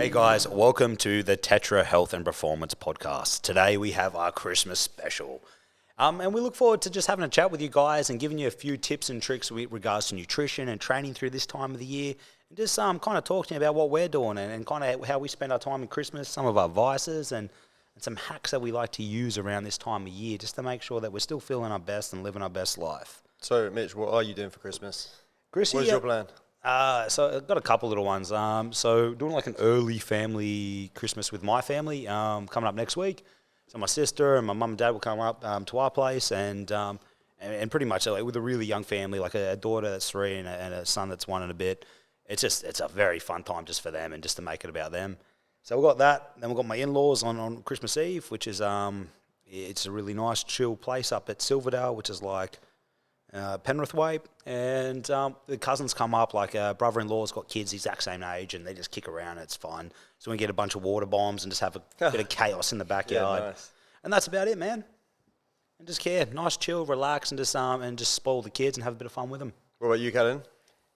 Hey guys, welcome to the Tetra Health and Performance Podcast. Today we have our Christmas special. And we look forward to just having a chat with you guys and giving you a few tips and tricks with regards to nutrition and training through this time of the year. And just kind of talking about what we're doing and kind of how we spend our time in Christmas, some of our vices and some hacks that we like to use around this time of year just to make sure that we're still feeling our best and living our best life. So, Mitch, what are you doing for Christmas? Chrissy, What's your plan? So I've got a couple little ones. So doing like an early family Christmas with my family coming up next week. So my sister and my mum and dad will come up to our place and pretty much like, with a really young family, like a daughter that's 3 and a son that's 1 and a bit. It's a very fun time just for them and just to make it about them. So we've got that. Then we've got my in-laws on Christmas Eve, which is it's a really nice chill place up at Silverdale, which is like Penrith Way, and the cousins come up, like brother-in-law's got kids the exact same age, and they just kick around, it's fun. So we get a bunch of water bombs and just have a bit of chaos in the backyard. Yeah, nice. And that's about it, man. And just nice, chill, relax, and just spoil the kids and have a bit of fun with them. What about you, Callum?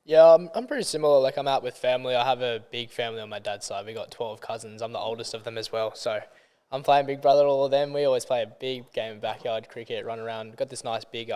Yeah, I'm pretty similar. Like, I'm out with family. I have a big family on my dad's side. We got 12 cousins. I'm the oldest of them as well. So I'm playing big brother to all of them. We always play a big game of backyard cricket, run around. We've got this nice big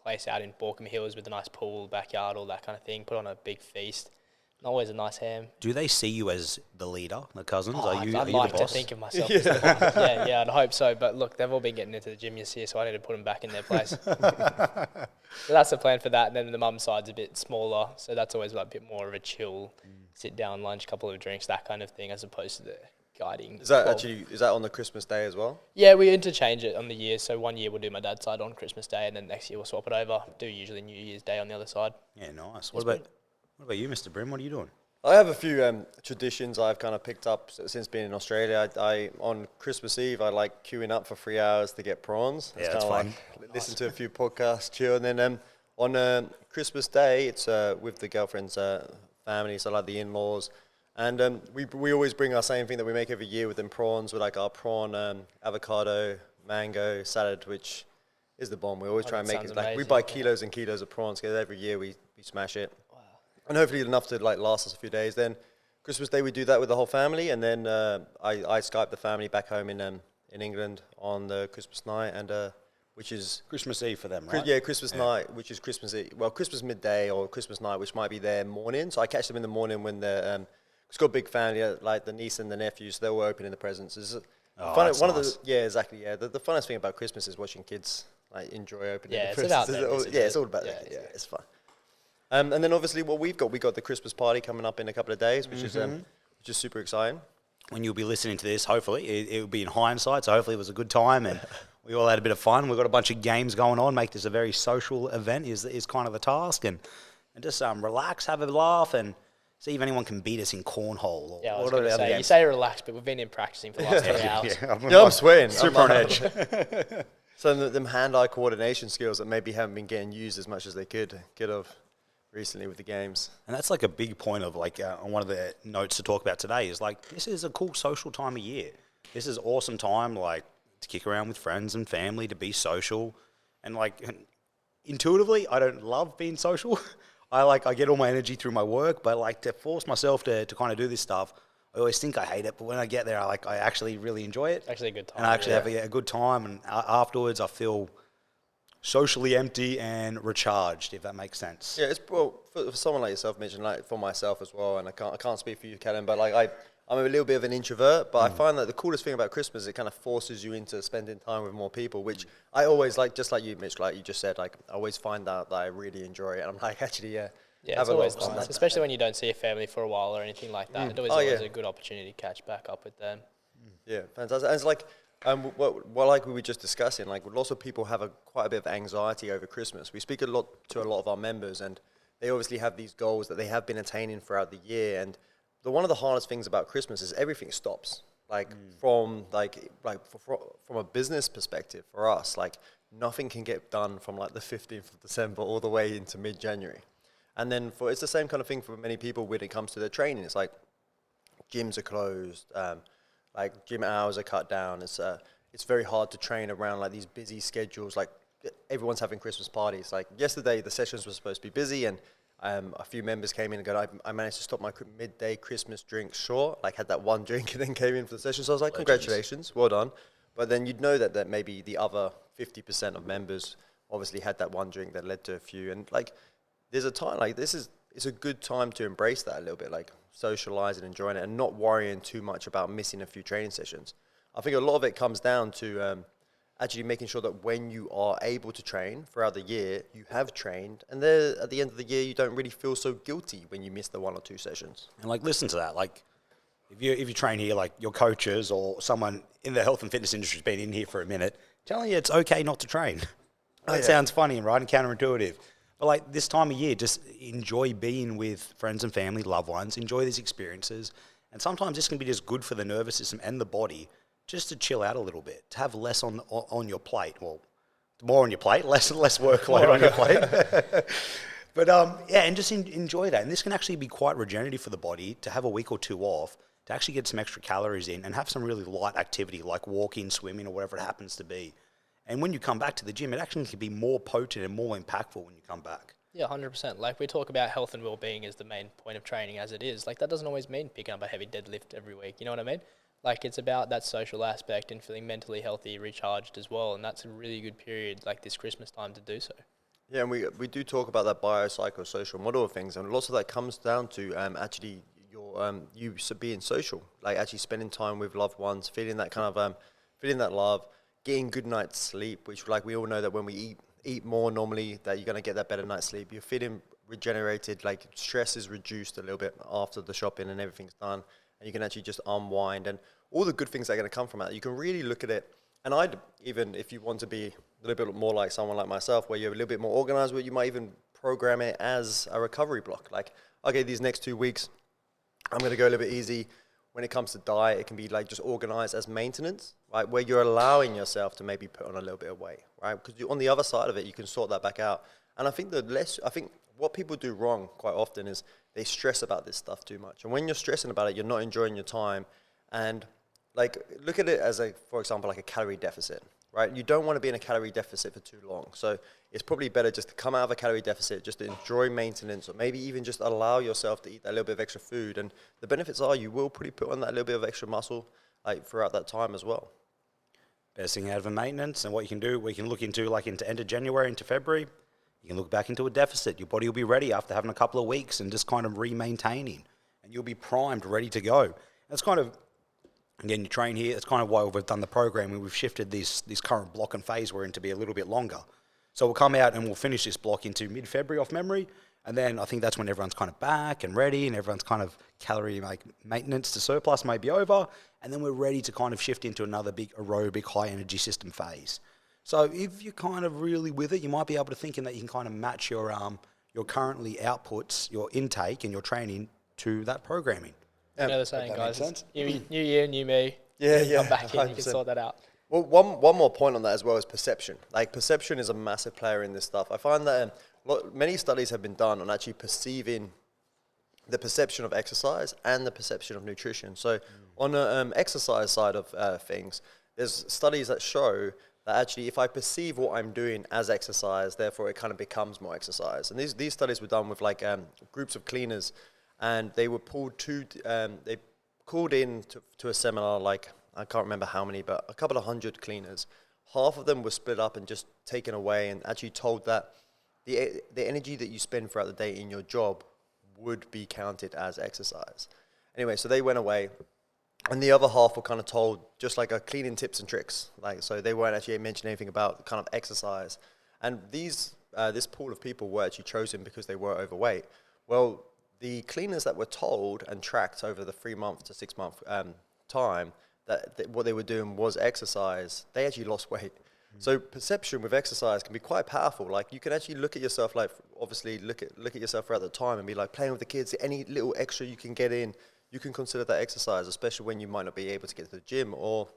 place out in Borkham Hills with a nice pool, backyard, all that kind of thing. Put on a big feast. And always a nice ham. Do they see you as the leader, the cousins? I'd are you like the to boss? think of myself as the boss. Yeah, I'd hope so. But look, they've all been getting into the gym this year, so I need to put them back in their place. So that's the plan for that. And then the mum side's a bit smaller, so that's always like a bit more of a chill, sit down, lunch, couple of drinks, that kind of thing, as opposed to the guiding. Is that on the Christmas day as well? Yeah, we interchange it on the year. So one year we'll do my dad's side on Christmas Day, and then next year we'll swap it over. Do usually New Year's Day on the other side. Yeah, nice. What about you, Mr. Brim? What are you doing? I have a few traditions I've kind of picked up since being in Australia. I on Christmas Eve, I like queuing up for 3 hours to get prawns. Yeah, that's fun. Like listen to a few podcasts, chill, and then on Christmas Day, it's with the girlfriend's family, so like the in-laws. And we always bring our same thing that we make every year with them prawns, with like our prawn avocado, mango salad, which is the bomb. We always try and make it. Like we buy kilos and kilos of prawns, because every year we smash it. Wow. And hopefully enough to like last us a few days. Then Christmas Day we do that with the whole family, and then I Skype the family back home in England on the Christmas night, and which is Christmas Eve for them, right? Yeah, Christmas night, which is Christmas Eve. Well, Christmas midday or Christmas night, which might be their morning. So I catch them in the morning when they're it's got a big family, like the niece and the nephews. So they're all opening the presents. That's nice. Exactly. Yeah, the funnest thing about Christmas is watching kids like enjoy opening the presents. About them, it's all about that. Yeah, it's fun. And then obviously what we got the Christmas party coming up in a couple of days, which is super exciting. When you'll be listening to this, hopefully it will be in hindsight. So hopefully it was a good time and we all had a bit of fun. We've got a bunch of games going on. Make this a very social event is kind of the task, and just relax, have a laugh, and see if anyone can beat us in cornhole. Or I was going to say, you say relax, but we've been in practicing for the last 3 hours. I'm sweating. Super on edge. So them hand-eye coordination skills that maybe haven't been getting used as much as they could have recently with the games. And that's like a big point of like on one of the notes to talk about today is like, this is a cool social time of year. This is awesome time like to kick around with friends and family, to be social. And like intuitively, I don't love being social. I get all my energy through my work, but like to force myself to kind of do this stuff, I always think I hate it, but when I get there, I actually really enjoy it. Actually a good time. And I actually have a good time, and afterwards I feel socially empty and recharged, if that makes sense. Yeah, it's for someone like yourself, Mitch, and like for myself as well, and I can't speak for you, Callum, but like I'm a little bit of an introvert, but I find that the coolest thing about Christmas is it kind of forces you into spending time with more people, which I always like, just like you, Mitch, like you just said, like I always find out that I really enjoy it, and I'm like, actually, yeah, it's always nice, especially when you don't see your family for a while or anything like that. It always a good opportunity to catch back up with them. Yeah, fantastic. And it's like, what like we were just discussing, like lots of people have quite a bit of anxiety over Christmas. We speak to a lot of our members, and they obviously have these goals that they have been attaining throughout the year, and one of the hardest things about Christmas is everything stops. From a business perspective for us, like nothing can get done from like the 15th of December all the way into mid-January. And then it's the same kind of thing for many people when it comes to their training. It's like gyms are closed, like gym hours are cut down. It's very hard to train around like these busy schedules. Like everyone's having Christmas parties. Like yesterday, the sessions were supposed to be busy, and A few members came in and go, I managed to stop my midday Christmas drink short, like had that one drink and then came in for the session. So I was like, congratulations, well done. But then you'd know that maybe the other 50% of members obviously had that one drink that led to a few. And like, there's a time, like it's a good time to embrace that a little bit, like socialize and enjoying it and not worrying too much about missing a few training sessions. I think a lot of it comes down to actually making sure that when you are able to train throughout the year, you have trained, and then at the end of the year, you don't really feel so guilty when you miss the 1 or 2 sessions. And like, listen to that. Like, if you train here, like your coaches or someone in the health and fitness industry has been in here for a minute, telling you it's okay not to train. That sounds funny, right? And counterintuitive. But like this time of year, just enjoy being with friends and family, loved ones. Enjoy these experiences. And sometimes this can be just good for the nervous system and the body, just to chill out a little bit, to have less on your plate. Well, more on your plate, less workload on your plate. But yeah, and just enjoy that. And this can actually be quite regenerative for the body to have a week or 2 off, to actually get some extra calories in and have some really light activity like walking, swimming, or whatever it happens to be. And when you come back to the gym, it actually can be more potent and more impactful when you come back. Yeah, 100%. Like we talk about health and well-being as the main point of training as it is. Like that doesn't always mean picking up a heavy deadlift every week. You know what I mean? Like it's about that social aspect and feeling mentally healthy, recharged as well. And that's a really good period like this Christmas time to do so. Yeah, and we do talk about that biopsychosocial model of things, and lots of that comes down to actually your you being social, like actually spending time with loved ones, feeling that kind of feeling that love, getting good night's sleep, which like we all know that when we eat more normally, that you're gonna get that better night's sleep. You're feeling regenerated, like stress is reduced a little bit after the shopping and everything's done, and you can actually just unwind, and all the good things that are going to come from that. You can really look at it, and even if you want to be a little bit more like someone like myself, where you're a little bit more organized, where you might even program it as a recovery block. Like, okay, these next 2 weeks, I'm going to go a little bit easy. When it comes to diet, it can be like just organized as maintenance, right? Where you're allowing yourself to maybe put on a little bit of weight, right? Because on the other side of it, you can sort that back out. And I think what people do wrong quite often is they stress about this stuff too much. And when you're stressing about it, you're not enjoying your time. And like, look at it as for example, like a calorie deficit, right? You don't want to be in a calorie deficit for too long. So it's probably better just to come out of a calorie deficit, just to enjoy maintenance, or maybe even just allow yourself to eat that little bit of extra food. And the benefits are you will probably put on that little bit of extra muscle like throughout that time as well. Best thing out of a maintenance, and what you can do, we can look into like into end of January, into February, you can look back into a deficit. Your body will be ready after having a couple of weeks and just kind of re-maintaining, and you'll be primed, ready to go. And it's kind of, again, you train here, it's kind of why we've done the program, and we've shifted this current block and phase we're in to be a little bit longer. So we'll come out and we'll finish this block into mid-February off memory, and then I think that's when everyone's kind of back and ready, and everyone's kind of calorie maintenance to surplus may be over, and then we're ready to kind of shift into another big aerobic high-energy system phase. So if you're kind of really with it, you might be able to think in that you can kind of match your currently outputs, your intake and your training to that programming. You know the saying, guys, new year, new me. Yeah. Come back in, 100%. you can sort that out. Well, one more point on that as well is perception. Like, perception is a massive player in this stuff. I find that many studies have been done on actually perceiving the perception of exercise and the perception of nutrition. So on the exercise side of things, there's studies that show that actually if I perceive what I'm doing as exercise, therefore it kind of becomes more exercise. And these studies were done with like groups of cleaners, and they were they called in to a seminar, like I can't remember how many, but a couple of hundred cleaners. Half of them were split up and just taken away, and actually told that the energy that you spend throughout the day in your job would be counted as exercise. Anyway, so they went away. And the other half were kind of told just like a cleaning tips and tricks. Like, so they weren't actually mentioning anything about kind of exercise. And this pool of people were actually chosen because they were overweight. Well, the cleaners that were told and tracked over the 3 month to 6 month time that what they were doing was exercise, they actually lost weight. So perception with exercise can be quite powerful. Like, you can actually look at yourself, like obviously look at yourself throughout the time and be like playing with the kids, any little extra you can get in, you can consider that exercise, especially when you might not be able to get to the gym or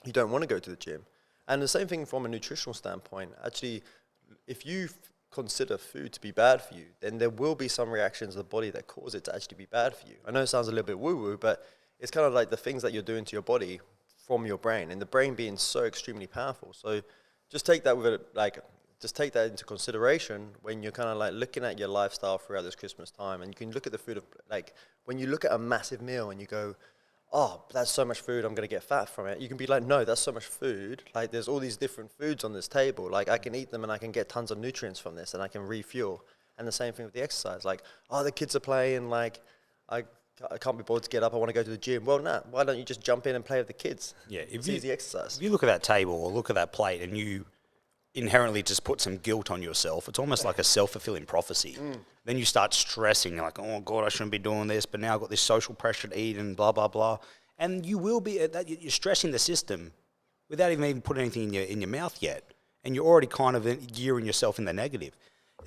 you don't want to go to the gym. And the same thing from a nutritional standpoint. Actually, if you consider food to be bad for you, then there will be some reactions of the body that cause it to actually be bad for you. I know it sounds a little bit woo-woo, but it's kind of like the things that you're doing to your body from your brain, and the brain being so extremely powerful. So just take that with it, like just take that into consideration when you're kind of like looking at your lifestyle throughout this Christmas time. And you can look at the food of, like, when you look at a massive meal and you go, oh, that's so much food, I'm going to get fat from it. You can be like, no, that's so much food. Like, there's all these different foods on this table. Like, I can eat them and I can get tons of nutrients from this and I can refuel. And the same thing with the exercise. Like, oh, the kids are playing, like, I can't be bothered to get up, I want to go to the gym. Well, nah, why don't you just jump in and play with the kids? Yeah, it's easy exercise. If you look at that table or look at that plate and you inherently just put some guilt on yourself, it's almost like a self-fulfilling prophecy. Then you start stressing, you're like, oh God, I shouldn't be doing this, but now I've got this social pressure to eat and blah, blah, blah. And you will be, you're stressing the system without even putting anything in your mouth yet. And you're already kind of gearing yourself in the negative.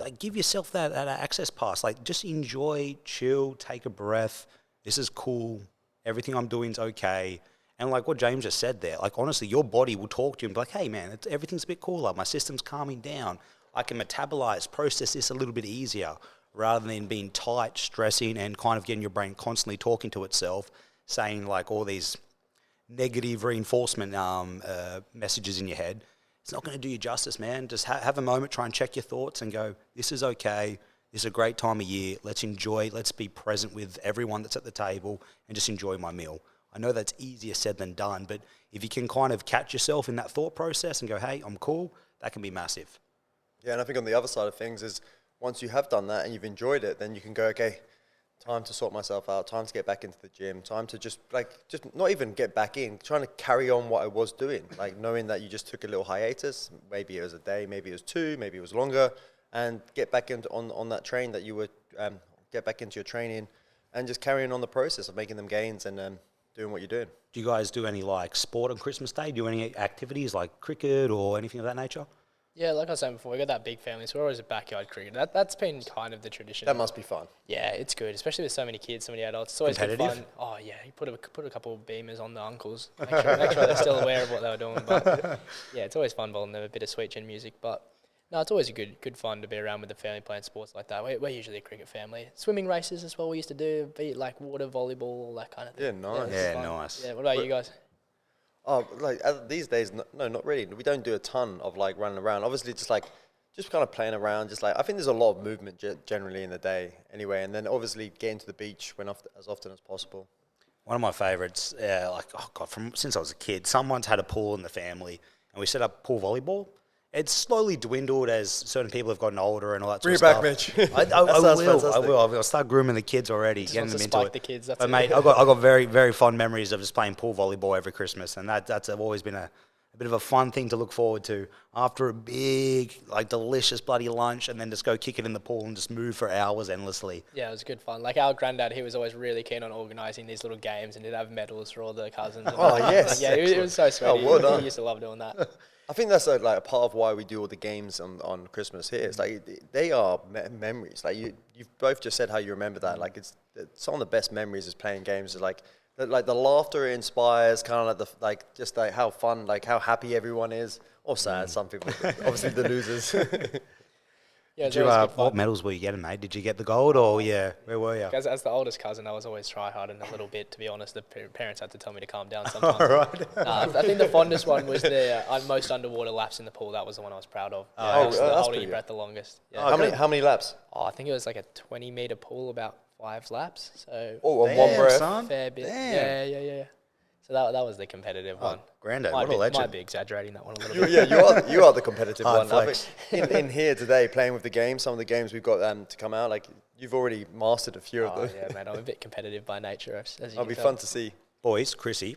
Like, give yourself that access pass. Like, just enjoy, chill, take a breath. This is cool. Everything I'm doing is okay. And like what James just said there, like, honestly, your body will talk to you and be like, hey, man, everything's a bit cooler. My system's calming down. I can metabolize, process this a little bit easier rather than being tight, stressing, and kind of getting your brain constantly talking to itself, saying like all these negative reinforcement messages in your head. It's not going to do you justice, man. Just have a moment, try and check your thoughts and go, this is okay. This is a great time of year. Let's enjoy. Let's be present with everyone that's at the table and just enjoy my meal. I know that's easier said than done, but if you can kind of catch yourself in that thought process and go, hey, I'm cool, that can be massive. Yeah, and I think on the other side of things is once you have done that and you've enjoyed it, then you can go, okay, time to sort myself out, time to get back into the gym, time to just not even get back in, trying to carry on what I was doing, like knowing that you just took a little hiatus, maybe it was a day, maybe it was two, maybe it was longer, and get back into on that train that you were, get back into your training and just carrying on the process of making them gains and doing what you're doing. Do you guys do any like sport on Christmas Day? Do any activities like cricket or anything of that nature? Yeah, like I was saying before, we got that big family, so we're always a backyard cricket. That's been kind of the tradition. That must be fun. Yeah, it's good, especially with so many kids, so many adults. It's always good fun. Competitive? Oh yeah, you put a couple of beamers on the uncles. Make sure they're still aware of what they were doing. But yeah, it's always fun bowling them a bit of sweet chin music. But no, it's always good fun to be around with the family playing sports like that. We're usually a cricket family. Swimming races as well. We used to do, be like water volleyball, all that kind of thing. Yeah, nice. Yeah, fun. nice. Yeah, what about you guys? Oh, like these days, no, not really. We don't do a ton of like running around. Obviously, just kind of playing around. Just like I think there's a lot of movement generally in the day anyway, and then obviously getting to the beach as often as possible. One of my favourites, since I was a kid, someone's had a pool in the family, and we set up pool volleyball. It's slowly dwindled as certain people have gotten older and all that sort of stuff. Bring it back, Mitch. I will. I'll start grooming the kids already, Just getting wants them to into spike it. the kids. That's But it. mate, I've got very, very fond memories of just playing pool volleyball every Christmas, and that's always been a bit of a fun thing to look forward to after a big, like, delicious bloody lunch, and then just go kick it in the pool and just move for hours endlessly. Yeah, it was good fun. Like our granddad, he was always really keen on organising these little games, and he'd have medals for all the cousins. And Oh, yes. Yeah, it was so sweet. Oh, well done. He used to love doing that. I think that's like a part of why we do all the games on Christmas here. It's like they are memories. Like you've both just said how you remember that. Like it's some of the best memories is playing games. Is like the laughter it inspires, kind of like how fun, like how happy everyone is, or sad. Some people, obviously the losers. Yeah, it was Did you, always good fun. what medals were you getting, mate? Did you get the gold, or where were you? As the oldest cousin, I was always try-harding a little bit, to be honest. The parents had to tell me to calm down sometimes. I think the fondest one was the most underwater laps in the pool. That was the one I was proud of. Oh, Just that's holding pretty your breath the longest. Yeah. How many laps? I think it was like a 20-metre pool, about 5 laps. So Oh, on one breath. son. fair bit. Damn. Yeah. So that was the competitive one. Granddad, Might what a legend. Might be exaggerating that one a little bit. You are the competitive Hard one. I flex. think in here today, playing with the game, some of the games we've got to come out, like you've already mastered a few of Oh, them. yeah, man, I'm a bit competitive by nature, as you It'll can be tell. fun to see. Boys, Chrissy,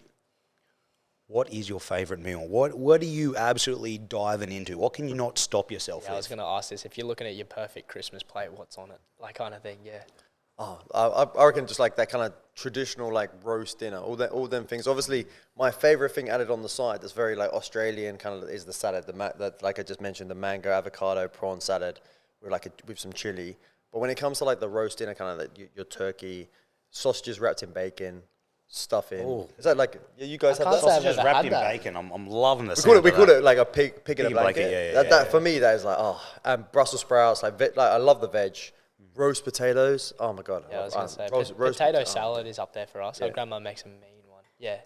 what is your favourite meal? What are you absolutely diving into? What can you not stop yourself Yeah, I was with? going to ask this. If you're looking at your perfect Christmas plate, what's on it? Like kind of thing, yeah. Oh, I reckon just like that kind of traditional like roast dinner, all them things. Obviously, my favorite thing added on the side that's very like Australian kind of is the salad. That like I just mentioned, the mango avocado prawn salad with some chili. But when it comes to like the roast dinner, kind of your turkey, sausages wrapped in bacon, stuffing. Ooh. Is that like you guys have can't that? say I've Sausages never wrapped had in that. bacon. I'm loving the We sound call it of like a pig in a Pig in blanket. blanket, yeah, That for me that is like and Brussels sprouts like I love the veg. Roast potatoes. Oh my god. Yeah, I was going to say, roast potato potato. salad is up there for us. Yeah. Our grandma makes a mean one. Yeah.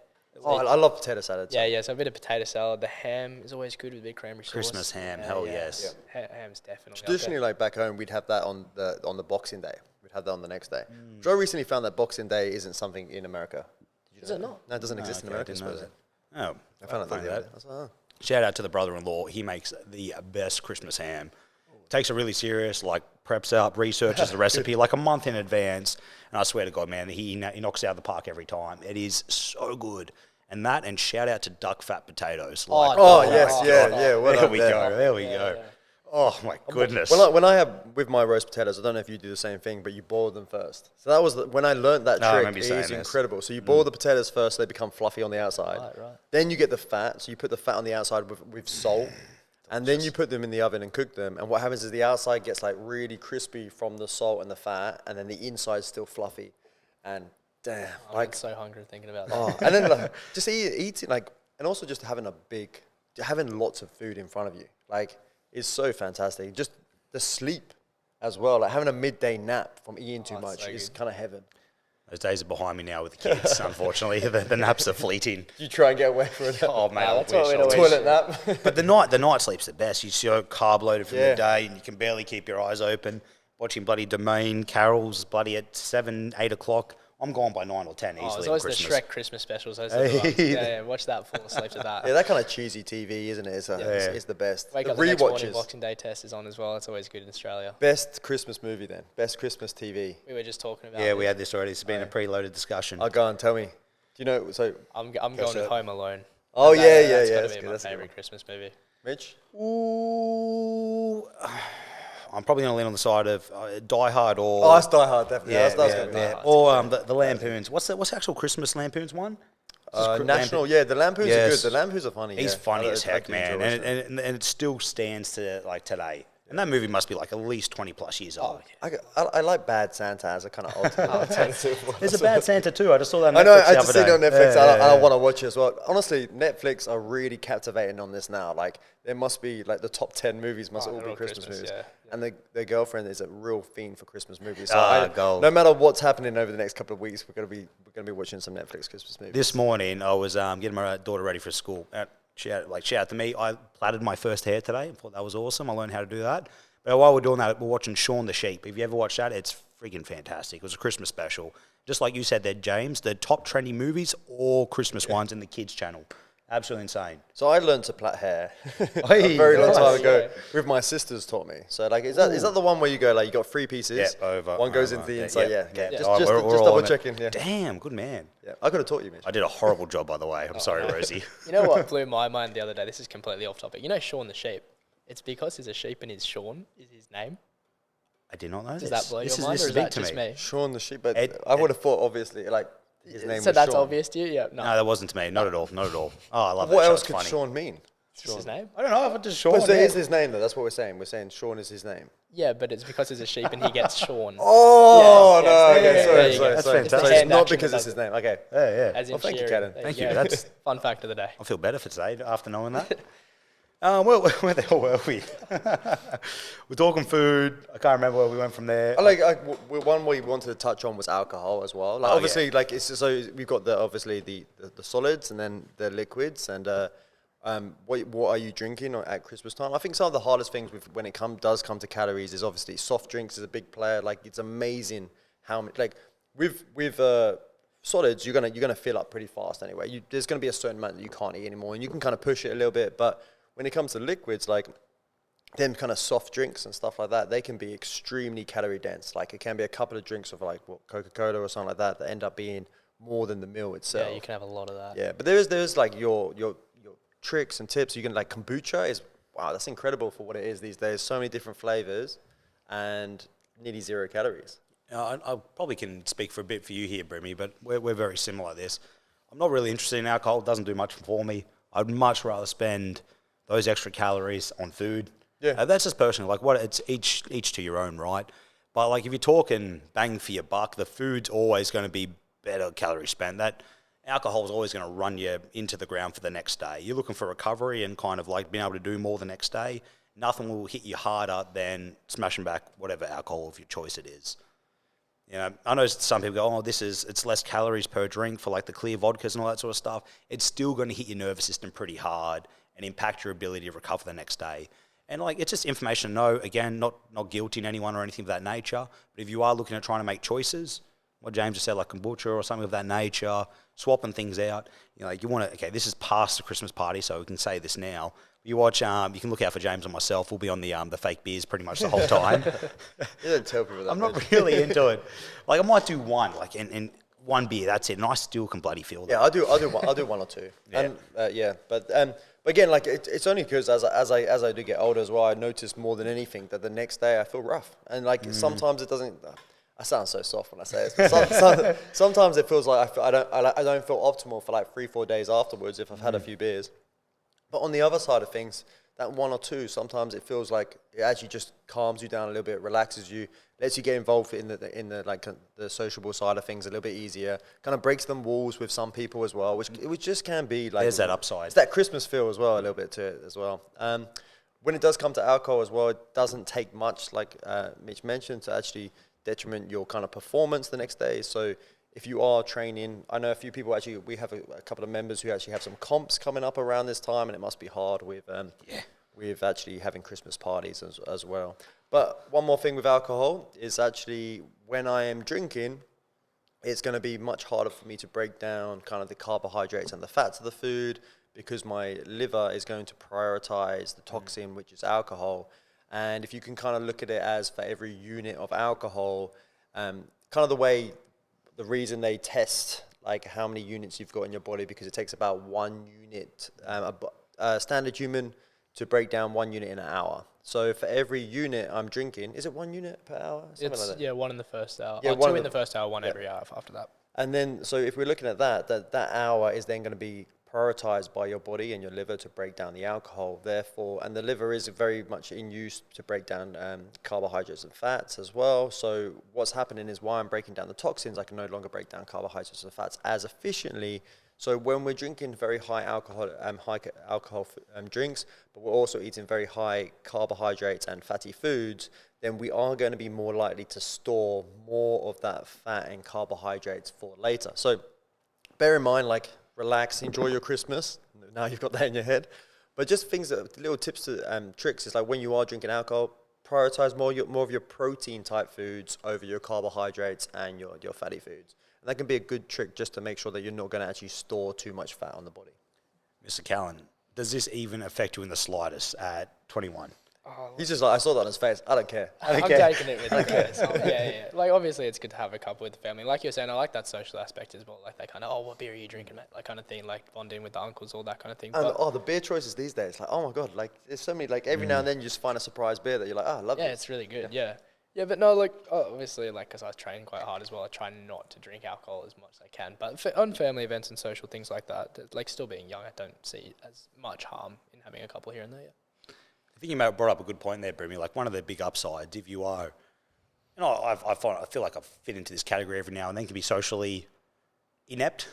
Oh, I love potato salad. Yeah, yeah. So a bit of potato salad. The ham is always good with a bit of cranberry sauce. Christmas ham, hell yes. Ham's definitely. up there. Traditionally, like back home, we'd have that on the Boxing Day. We'd have that on the next day. Joe recently found that Boxing Day isn't something in America. Did you Is know it that? not? No, it doesn't exist in Okay, I America. I didn't know suppose. that. Oh, I found out funny the other that. day. I was like, oh. Shout out to the brother-in-law. He makes the best Christmas ham. Takes it really serious, like preps up, researches the recipe like a month in advance. And I swear to God, man, he knocks it out of the park every time. It is so good. And that, and shout out to duck fat potatoes. Like, Oh, Oh, yes, oh, yeah, oh, yeah. What there up we there? go. There we Yeah, go. yeah. Oh my goodness. When I have with my roast potatoes, I don't know if you do the same thing, but you boil them first. So that was when I learned that I trick. remember you It saying is this. incredible. So you boil the potatoes first; so they become fluffy on the outside. Right. Then you get the fat. So you put the fat on the outside with salt, and then you put them in the oven and cook them. And what happens is the outside gets like really crispy from the salt and the fat, and then the inside's still fluffy. And damn, I'm like so hungry thinking about that. oh, and then like, just eating like, and also just having lots of food in front of you, like, is so fantastic. Just the sleep as well, like having a midday nap from eating too Oh, much so is good. kind of heaven. Those days are behind me now with the kids, unfortunately. The naps are fleeting. You try and get away from it. Oh, mate, I that's what wish. we'd I always- wish. Toilet nap. But the night sleep's the best. You're so carb loaded from Yeah. the day and you can barely keep your eyes open. Watching bloody Domain carols bloody at 7, 8 o'clock. I'm gone by 9 or 10 easily. Oh, it's at always Christmas. the Shrek Christmas specials. Those are the ones. Yeah, watch that, fall asleep to that. Yeah, that kind of cheesy TV, isn't it? It's the best. Wake The up the next morning, rewatches. Boxing Day test is on as well. It's always good in Australia. Best Christmas movie then. Best Christmas TV. We were just talking about Yeah, it. we had this already. It's been a preloaded discussion. I'll go on, tell me. Do you know, so, I'm going with it. Home Alone. oh That- yeah, that's yeah. gotta That's be good, my that's a good favourite one. Christmas movie. Mitch? Ooh, I'm probably going to lean on the side of Die Hard or... Oh, that's Die Hard, definitely. yeah, That's yeah, gonna be yeah. Die Hard. Or the Lampoons. What's the actual Christmas Lampoons one? National, yeah, the Lampoons are Yes. good. The Lampoons are funny. He's yeah. funny I as like heck, to man, enjoy and, watching it. and it still stands to like today. And that movie must be like at least 20 plus years old. I like Bad Santa as a kind of alternative. There's a Bad Santa too. I just saw that. On I know. Netflix I the just other seen it on day. Netflix. Yeah, I want to watch it as well. Honestly, Netflix are really captivating on this now. Like, there must be like the top 10 movies must all they're be all Christmas Christmas, movies. yeah. And their girlfriend is a real fiend for Christmas movies. So gold. no matter what's happening over the next couple of weeks, we're gonna be watching some Netflix Christmas movies. This morning, I was getting my daughter ready for school. Shout out to me. I plaited my first hair today. I thought that was awesome. I learned how to do that. But while we're doing that, we're watching Shaun the Sheep. If you ever watched that, it's freaking fantastic. It was a Christmas special. Just like you said there, James, the top trendy movies or Christmas ones in the kids' channel. Absolutely insane. So I learned to plait hair Hey, a very long nice. time ago. Yeah. With my sisters taught me. So like, is that the one where you go like you got 3 pieces? Yeah, over. One goes over. into the Yeah, inside. yeah, Yeah. yeah. Just, Oh, just, we're just all double on it. checking. Yeah. Damn, good man. Yeah. I could have taught you, Mitch. I did a horrible job, by the way. I'm sorry, Rosie. You know what blew my mind the other day? This is completely off topic. You know Shaun the Sheep? It's because he's a sheep and his Shaun is his name. I did not know Does this. that blow this your mind, this or is big that to just me? Shaun the Sheep, but Ed- I would have thought obviously like his name So was that's Shaun. obvious to you? Yeah. No. No, that wasn't to me. Not at all. Not at all. Oh, I love that What show. else It's could funny. Sean mean? Is this his name? I don't know. If it just Sean. But so yeah. it is his name though. That's what we're saying. We're saying Sean is his name. Yeah, but it's because he's a sheep and he gets Shaun. Oh Yes, no! yes, Okay, there sorry, you sorry, go. That's sorry. fantastic. So it's Hand not action because that it's his name. Okay. Yeah, yeah. As in Well, thank you, Shearer. Caden. There Thank you you. go. That's- Fun fact of the day. I feel better for today after knowing that. Where the hell were we? We're talking food. I can't remember where we went from there. One we wanted to touch on was alcohol as well. Like Oh, obviously, yeah. like it's so we've got obviously the solids and then the liquids and what are you drinking at Christmas time? I think some of the hardest things when it does come to calories is obviously soft drinks is a big player. Like it's amazing how much like with solids you're gonna fill up pretty fast anyway. There's gonna be a certain amount that you can't eat anymore, and you can kind of push it a little bit. But when it comes to liquids, like them kind of soft drinks and stuff like that, they can be extremely calorie dense. Like it can be a couple of drinks of like Coca-Cola or something like that end up being more than the meal itself. Yeah, you can have a lot of that. Yeah, but there's like your tricks and tips. You can like kombucha is wow, that's incredible for what it is these days. So many different flavors and nearly 0 calories. I probably can speak for a bit for you here, Brimmy, but we're very similar at this. I'm not really interested in alcohol. It doesn't do much for me. I'd much rather spend those extra calories on food. Yeah. That's just personal. Like it's each to your own, right? But like if you're talking bang for your buck, the food's always going to be better calorie spent. That alcohol is always going to run you into the ground for the next day. You're looking for recovery and kind of like being able to do more the next day. Nothing will hit you harder than smashing back whatever alcohol of your choice it is. You know, I know some people go, it's less calories per drink for like the clear vodkas and all that sort of stuff. It's still going to hit your nervous system pretty hard and impact your ability to recover the next day. And like, it's just information to know. Again, not guilting anyone or anything of that nature. But if you are looking at trying to make choices, what James just said, like kombucha or something of that nature, swapping things out. You know, like you want to. Okay, this is past the Christmas party, so we can say this now. You watch. You can look out for James and myself. We'll be on the fake beers pretty much the whole time. You don't tell people that. I'm not really into it. Like I might do one, like and one beer. That's it, and I still can bloody feel that. Yeah, I'll do one or two. Yeah. And but again, like it's only because as I do get older as well, I notice more than anything that the next day I feel rough, and like sometimes it doesn't. I sound so soft when I say it. Sometimes it feels like I don't feel optimal for like 3-4 days afterwards if I've had a few beers. But on the other side of things, that one or two, sometimes it feels like it actually just calms you down a little bit, relaxes you, lets you get involved in the like the sociable side of things a little bit easier. Kind of breaks them walls with some people as well, which just can be like. There's that upside. It's that Christmas feel as well, a little bit to it as well. When it does come to alcohol as well, it doesn't take much, like Mitch mentioned, to actually detriment your kind of performance the next day. So if you are training, I know a few people actually, we have a couple of members who actually have some comps coming up around this time, and it must be hard with actually having Christmas parties as well. But one more thing with alcohol is actually when I am drinking, it's going to be much harder for me to break down kind of the carbohydrates and the fats of the food, because my liver is going to prioritize the toxin, which is alcohol. And if you can kind of look at it as for every unit of alcohol, kind of the reason they test like how many units you've got in your body, because it takes about 1 unit, a standard human to break down 1 unit in an hour. So for every unit I'm drinking, is it 1 unit per hour? It's like that. 1 in the first hour. Yeah, Two in the first hour, one every hour after that. And then, so if we're looking at that hour is then going to be prioritized by your body and your liver to break down the alcohol. Therefore, and the liver is very much in use to break down carbohydrates and fats as well. So what's happening is, while I'm breaking down the toxins, I can no longer break down carbohydrates and fats as efficiently. So when we're drinking very high alcohol drinks, but we're also eating very high carbohydrates and fatty foods, then we are going to be more likely to store more of that fat and carbohydrates for later. So bear in mind, like, relax, enjoy your Christmas. Now you've got that in your head. But just little tips to tricks is like, when you are drinking alcohol, prioritize more of your protein type foods over your carbohydrates and your fatty foods. And that can be a good trick just to make sure that you're not going to actually store too much fat on the body. Mr. Callan, does this even affect you in the slightest at 21? He's just like, I saw that on his face. I don't care. I'm taking it with the yeah. Like, obviously, it's good to have a couple with the family. Like you're saying, I like that social aspect as well. Like, that kind of, what beer are you drinking, mate? Like, kind of thing. Like, bonding with the uncles, all that kind of thing. And the beer choices these days, like, oh my God, like, there's so many, like, every now and then you just find a surprise beer that you're like, I love it. Yeah, it's really good, yeah. Yeah, but no, like, obviously, like, because I train quite hard as well, I try not to drink alcohol as much as I can. But on family events and social things like that, like, still being young, I don't see as much harm in having a couple here and there, yeah. I think you may have brought up a good point there, Brimy. Like, one of the big upsides, if you are, you know, I feel like I fit into this category every now and then, can be socially inept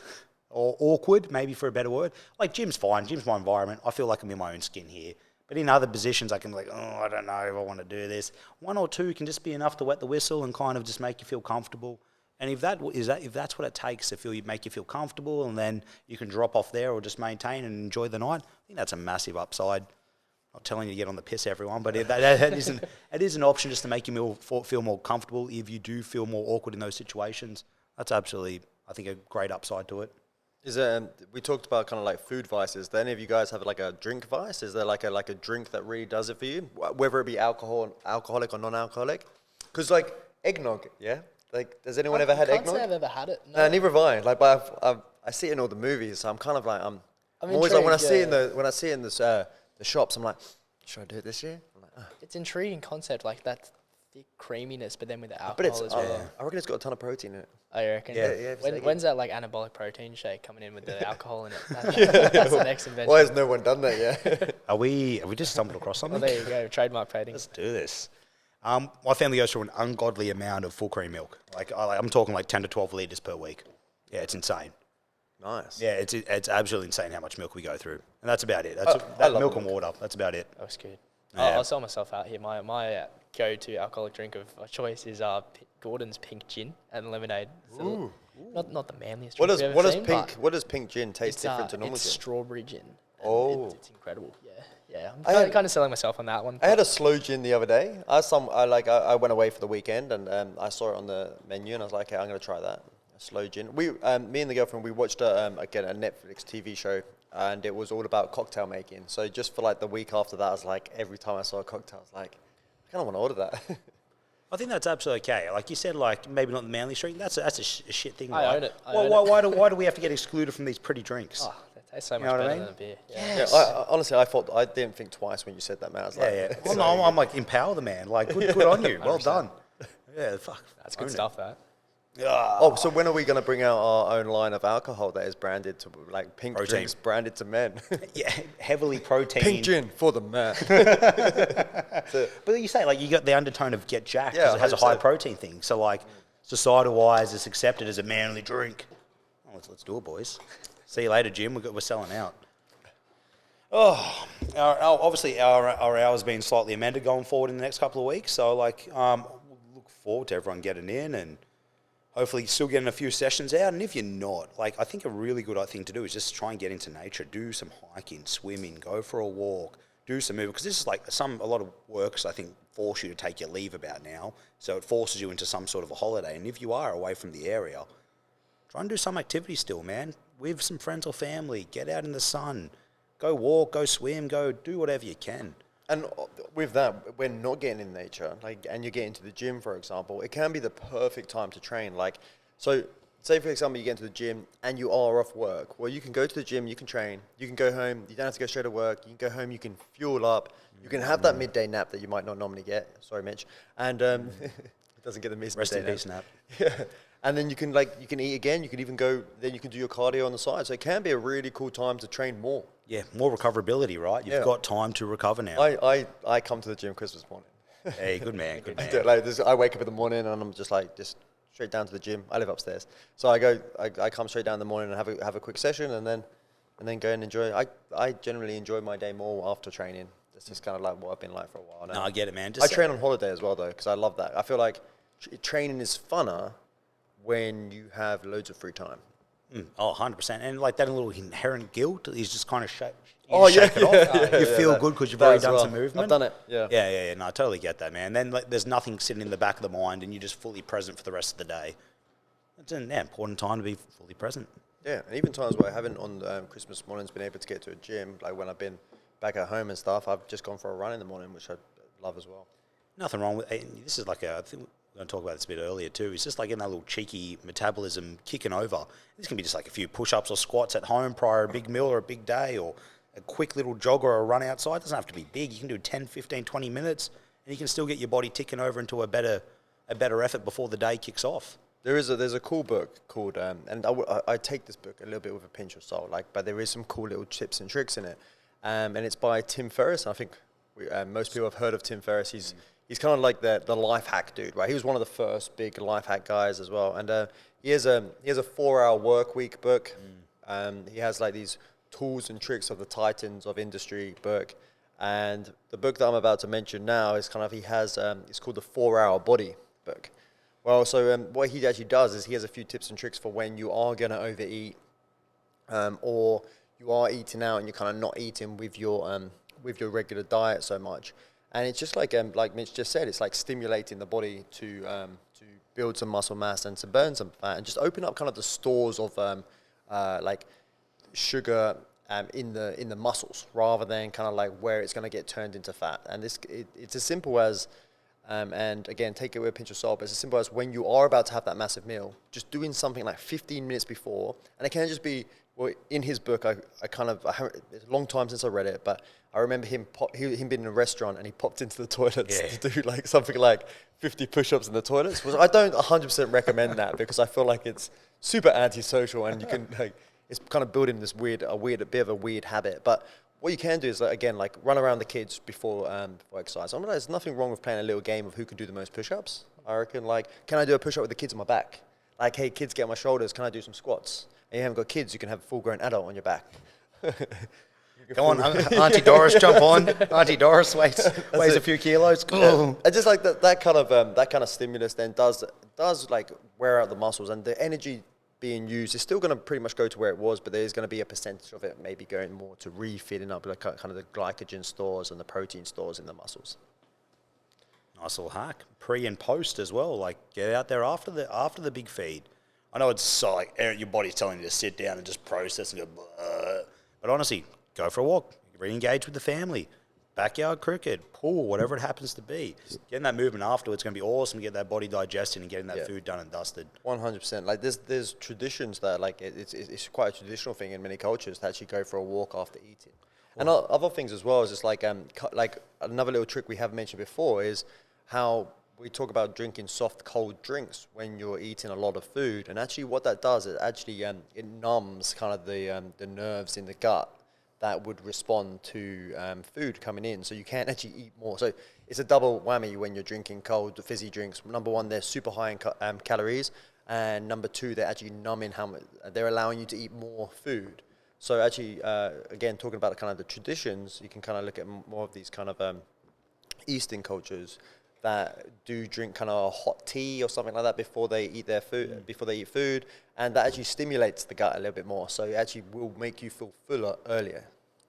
or awkward, maybe for a better word. Like, gym's fine. Gym's my environment. I feel like I'm in my own skin here. But in other positions, I can be like, I don't know if I want to do this. 1 or 2 can just be enough to wet the whistle and kind of just make you feel comfortable. And if that's what it takes to make you feel comfortable, and then you can drop off there or just maintain and enjoy the night, I think that's a massive upside. Not telling you to get on the piss, everyone, but it is an option just to make you feel more comfortable. If you do feel more awkward in those situations, that's absolutely, I think, a great upside to it. We talked about kind of like food vices. Do any of you guys have like a drink vice? Is there like a drink that really does it for you, whether it be alcoholic or non-alcoholic? Because like eggnog, yeah. Like, has anyone ever had eggnog? I can't say I've ever had it. No. Neither have I. Like, but I see it in all the movies, so I'm kind of like I'm always like, when I see it in the shops, I'm like, should I do it this year? I'm like, It's an intriguing concept, like that thick creaminess, but then with the alcohol as well. I reckon it's got a ton of protein in it. I reckon. Yeah. When's that like anabolic protein shake coming in with the alcohol in it? That's the next invention. Why has no one done that yet? Have we just stumbled across something? Well, there you go, trademark painting. Let's do this. My family goes through an ungodly amount of full cream milk. I'm talking like 10 to 12 litres per week. Yeah, it's insane. Nice. Yeah, it's absolutely insane how much milk we go through. And that's about it. I love milk and water, that's about it. That's good. Yeah. I'll sell myself out here. My go-to alcoholic drink of choice is Gordon's pink gin and lemonade. It's not the manliest What drink does we've what ever does seen, pink but what does pink gin taste it's, different to normal it's gin? strawberry gin. and Oh. it's incredible. Yeah. I I'm had- kind of selling myself on that one. I had a slow gin the other day. I went away for the weekend and I saw it on the menu and I was like, okay, I'm gonna try that. A slow gin. Me and the girlfriend, we watched a Netflix TV show and it was all about cocktail making. So just for like the week after that, I was like, every time I saw a cocktail, I was like, I kind of want to order that. I think that's absolutely okay. Like you said, like maybe not the manly drink. That's a shit thing. I right? own it. I Why, own why, it. why do we have to get excluded from these pretty drinks? Oh, they taste so You much know what I better mean? than a beer. Yeah. Yeah, honestly, I didn't think twice when you said that, man. I was like, Yeah. so- I'm like, empower the man. Like, good on you. Well 100%. done. Yeah, fuck. That's good Own it. stuff, that. Oh, so when are we going to bring out our own line of alcohol that is branded to like pink Protein. drinks branded to men? Yeah, heavily protein. Pink gin for the man. But you say, like, you got the undertone of get jacked Yeah, because it has a high 100%. protein thing. So, like, societal-wise, it's accepted as a manly drink. Oh, let's do it, boys. See you later, Jim. We're selling out. Obviously, our hour's been slightly amended going forward in the next couple of weeks. So, like, we'll look forward to everyone getting in and hopefully still getting a few sessions out. And if you're not, like, I think a really good thing to do is just try and get into nature, do some hiking, swimming, go for a walk, do some movement. Because this is like a lot of works, I think, force you to take your leave about now. So it forces you into some sort of a holiday. And if you are away from the area, try and do some activity still, man. With some friends or family, get out in the sun, go walk, go swim, go do whatever you can. And with that, when not getting in nature, like, and you're getting to the gym, for example, it can be the perfect time to train. Like, so say for example, you get into the gym and you are off work. Well, you can go to the gym, you can train, you can go home. You don't have to go straight to work. You can go home, you can fuel up, you can have that midday nap that you might not normally get. Sorry, Mitch. And it doesn't get the midday Rest in nap. peace, Nap. Yeah. And then you can eat again. You can even go. Then you can do your cardio on the side. So it can be a really cool time to train more. Yeah, more recoverability, right? You've Yeah. got time to recover now. I come to the gym Christmas morning. Hey, good man, good man. I wake up in the morning and I'm just straight down to the gym. I live upstairs, so I come straight down in the morning and have a quick session and then go and enjoy. I generally enjoy my day more after training. That's just kind of like what I've been like for a while now. No, I get it, man. I train on holiday as well though because I love that. I feel like training is funner when you have loads of free time. Oh, 100%. And like that little inherent guilt is just kind of shake yeah, it off. You feel good because you've already done some movement. I've done it. Yeah. Yeah. No, I totally get that, man. Then like, there's nothing sitting in the back of the mind and you're just fully present for the rest of the day. It's an important time to be fully present. Yeah, and even times where I haven't on Christmas mornings been able to get to a gym, like when I've been back at home and stuff, I've just gone for a run in the morning, which I love as well. Nothing wrong with it. This is like I think we're going to talk about this a bit earlier too. It's just like getting that little cheeky metabolism kicking over. This can be just like a few push-ups or squats at home prior to a big meal or a big day or a quick little jog or a run outside. It doesn't have to be big. You can do 10, 15, 20 minutes and you can still get your body ticking over into a better effort before the day kicks off. There's a cool book called, and I take this book a little bit with a pinch of salt, but there is some cool little tips and tricks in it. And it's by Tim Ferriss. I think most people have heard of Tim Ferriss. He's kind of like the life hack dude, right? He was one of the first big life hack guys as well. And he has a 4-hour work week book. He has like these tools and tricks of the titans of industry book. And the book that I'm about to mention now is it's called the 4-Hour Body book. Well, so what he actually does is he has a few tips and tricks for when you are going to overeat, or you are eating out and you're kind of not eating with your regular diet so much. And it's just like Mitch just said, it's like stimulating the body to build some muscle mass and to burn some fat and just open up kind of the stores of like sugar in the muscles rather than kind of like where it's going to get turned into fat. And it's as simple as and again, take it with a pinch of salt, but it's as simple as when you are about to have that massive meal, just doing something like 15 minutes before, and it can just be, well, in his book, it's a long time since I read it, but I remember him being in a restaurant and he popped into the toilets to do like something like 50 push-ups in the toilets. I don't 100% recommend that because I feel like it's super antisocial and you can it's kind of building this bit of a weird habit, but what you can do is, run around the kids before exercise. I mean, there's nothing wrong with playing a little game of who can do the most push-ups. I reckon, can I do a push-up with the kids on my back? Like, hey, kids, get on my shoulders. Can I do some squats? And you haven't got kids, you can have a full-grown adult on your back. Go on, Auntie Doris, jump on. Auntie Doris weighs a few kilos. And just like that kind of stimulus then does like wear out the muscles, and the energy being used is still going to pretty much go to where it was, but there's going to be a percentage of it maybe going more to refilling up like kind of the glycogen stores and the protein stores in the muscles. Nice little hack. Pre and post as well. Like, get out there after the big feed. I know it's so like your body's telling you to sit down and just process and go, but honestly, go for a walk, re-engage with the family, backyard cricket, pool, whatever it happens to be. Getting that movement afterwards is going to be awesome to get that body digesting and getting that food done and dusted. 100%. Like there's traditions that like it's quite a traditional thing in many cultures to actually go for a walk after eating. And other things as well is just like another little trick we have mentioned before is how we talk about drinking soft cold drinks when you're eating a lot of food, and actually what that does is actually it numbs kind of the nerves in the gut that would respond to food coming in, so you can't actually eat more. So it's a double whammy when you're drinking cold fizzy drinks. Number one, they're super high in calories, and number two, they're actually numbing they're allowing you to eat more food. So actually, again, talking about kind of the traditions, you can kind of look at more of these kind of Eastern cultures that do drink kind of hot tea or something like that before they eat their food, before they eat food, and that actually stimulates the gut a little bit more. So it actually will make you feel fuller earlier.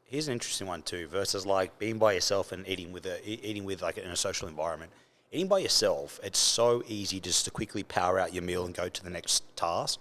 Here's an interesting one too, versus like being by yourself and eating with like in a social environment. Eating by yourself, it's so easy just to quickly power out your meal and go to the next task.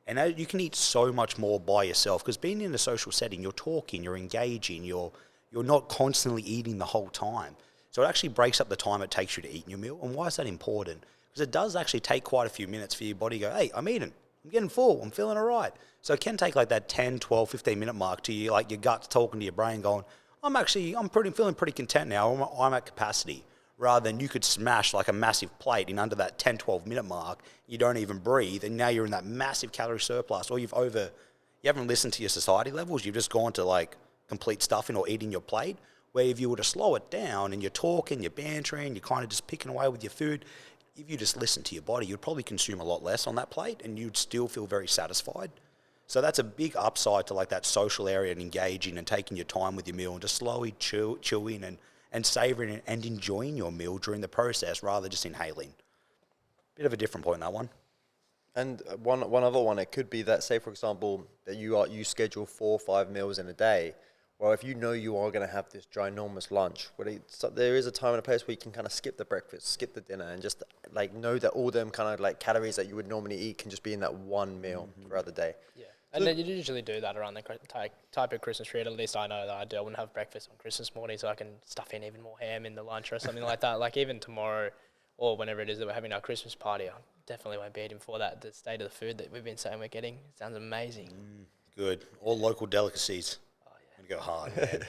And you can eat so much more by yourself because being in a social setting, you're talking, you're engaging, you're not constantly eating the whole time. So it actually breaks up the time it takes you to eat your meal. And why is that important? Because it does actually take quite a few minutes for your body to go, hey, I'm eating, I'm getting full, I'm feeling all right. So it can take like that 10, 12, 15 minute mark to you, like your gut's talking to your brain going, I'm feeling pretty content now, I'm at capacity. Rather than you could smash like a massive plate in under that 10, 12 minute mark, you don't even breathe, and now you're in that massive calorie surplus, or you haven't listened to your satiety levels, you've just gone to like complete stuffing or eating your plate. Where if you were to slow it down and you're talking, you're bantering, you're kind of just picking away with your food, if you just listen to your body, you'd probably consume a lot less on that plate and you'd still feel very satisfied. So that's a big upside to like that social area and engaging and taking your time with your meal and just slowly chewing and savouring and enjoying your meal during the process rather than just inhaling. Bit of a different point, that one. And one other one, it could be that, say for example, that you schedule 4 or 5 meals in a day. Well, if you know you are going to have this ginormous lunch, there is a time and a place where you can kind of skip the breakfast, skip the dinner, and just like know that all them kind of like calories that you would normally eat can just be in that one meal throughout the day. Yeah, and then you usually do that around the type of Christmas period. At least I know that I do. I wouldn't have breakfast on Christmas morning, so I can stuff in even more ham in the lunch or something like that. Like even tomorrow or whenever it is that we're having our Christmas party, I definitely won't be eating for that. The state of the food that we've been saying we're getting sounds amazing. Good. All local delicacies. Go hard, man.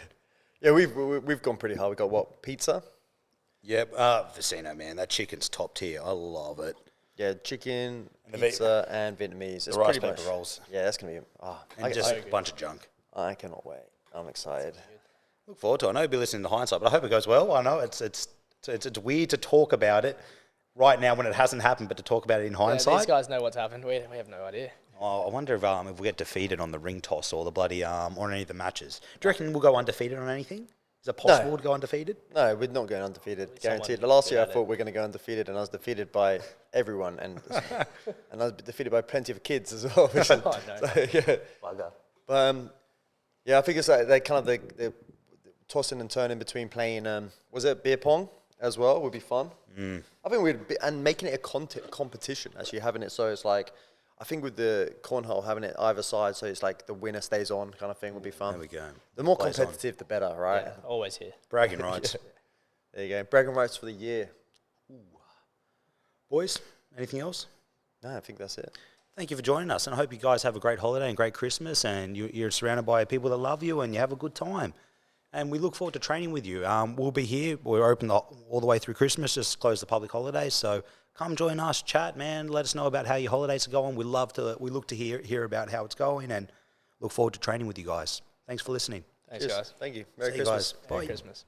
Yeah, we've gone pretty hard. We got what, pizza? Yep, Vicino, man, that chicken's top tier. I love it. Yeah, chicken, pizza, and Vietnamese. It's the rice pretty paper much, rolls. Yeah, that's gonna be. And just a bunch of junk. I cannot wait. I'm excited. Look forward to it. I know you'll be listening to hindsight, but I hope it goes well. I know it's weird to talk about it right now when it hasn't happened, but to talk about it in hindsight. Yeah, these guys know what's happened. We have no idea. Oh, I wonder if we get defeated on the ring toss or the bloody or any of the matches. Do you reckon we'll go undefeated on anything? Is it possible to go undefeated? No, we're not going undefeated. Guaranteed. The last year I thought we were going to go undefeated, and I was defeated by everyone, and I was defeated by plenty of kids as well. No. So, yeah. But yeah, I think it's like they kind of the tossing and turning between playing. Was it beer pong as well? Would be fun. I think and making it a competition. Actually having it so it's like. I think with the cornhole, having it either side, so it's like the winner stays on kind of thing would be fun. There we go. The more competitive, the better, right? Yeah, always here. Bragging rights. There you go. Bragging rights for the year. Ooh. Boys, anything else? No, I think that's it. Thank you for joining us, and I hope you guys have a great holiday and great Christmas, and you're surrounded by people that love you, and you have a good time. And we look forward to training with you. We'll be here. We're open all the way through Christmas, just close the public holidays, so come join us, chat, man. Let us know about how your holidays are going. We look to hear about how it's going, and look forward to training with you guys. Thanks for listening. Thanks, guys. Thank you. Merry See Christmas. You guys. Bye. Merry Christmas.